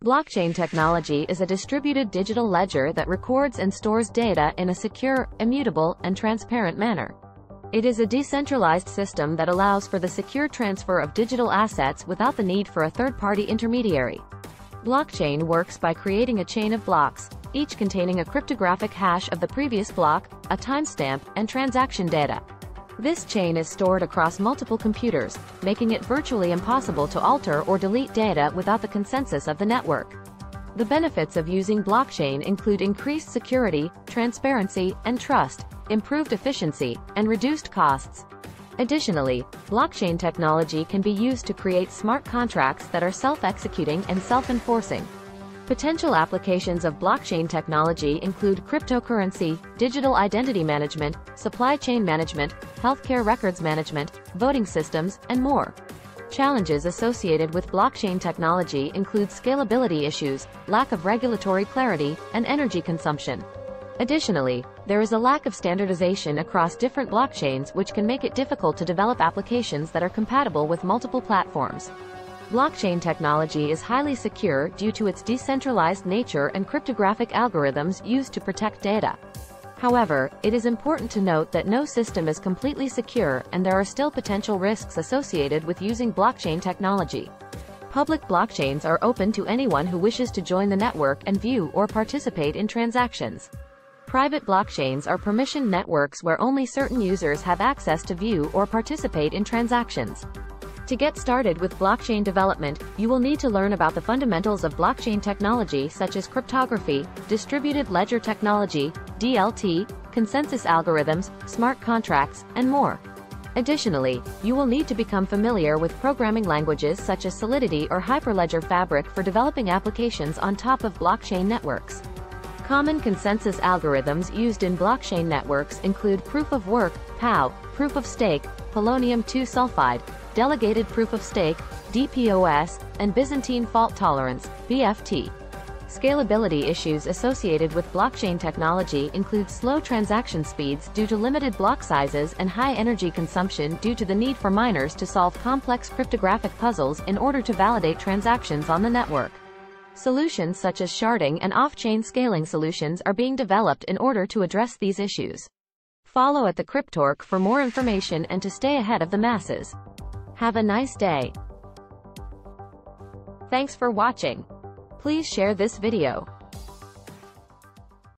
Blockchain technology is a distributed digital ledger that records and stores data in a secure, immutable, and transparent manner. It is a decentralized system that allows for the secure transfer of digital assets without the need for a third-party intermediary. Blockchain works by creating a chain of blocks, each containing a cryptographic hash of the previous block, a timestamp, and transaction data. This chain is stored across multiple computers, making it virtually impossible to alter or delete data without the consensus of the network. The benefits of using blockchain include increased security, transparency, and trust, improved efficiency, and reduced costs. Additionally, blockchain technology can be used to create smart contracts that are self-executing and self-enforcing. Potential applications of blockchain technology include cryptocurrency, digital identity management, supply chain management, healthcare records management, voting systems, and more. Challenges associated with blockchain technology include scalability issues, lack of regulatory clarity, and energy consumption. Additionally, there is a lack of standardization across different blockchains, which can make it difficult to develop applications that are compatible with multiple platforms. Blockchain technology is highly secure due to its decentralized nature and cryptographic algorithms used to protect data. However, it is important to note that no system is completely secure, and there are still potential risks associated with using blockchain technology. Public blockchains are open to anyone who wishes to join the network and view or participate in transactions. Private blockchains are permissioned networks where only certain users have access to view or participate in transactions. To get started with blockchain development, you will need to learn about the fundamentals of blockchain technology such as cryptography, distributed ledger technology, DLT, consensus algorithms, smart contracts, and more. Additionally, you will need to become familiar with programming languages such as Solidity or Hyperledger Fabric for developing applications on top of blockchain networks. Common consensus algorithms used in blockchain networks include proof of work, POW, proof of stake, polonium-2 sulfide, delegated proof of stake, DPoS, and Byzantine fault tolerance, BFT. Scalability issues associated with blockchain technology include slow transaction speeds due to limited block sizes and high energy consumption due to the need for miners to solve complex cryptographic puzzles in order to validate transactions on the network. Solutions such as sharding and off-chain scaling solutions are being developed in order to address these issues. Follow at the Cryptork for more information and to stay ahead of the masses. Have a nice day. Thanks for watching. Please share this video.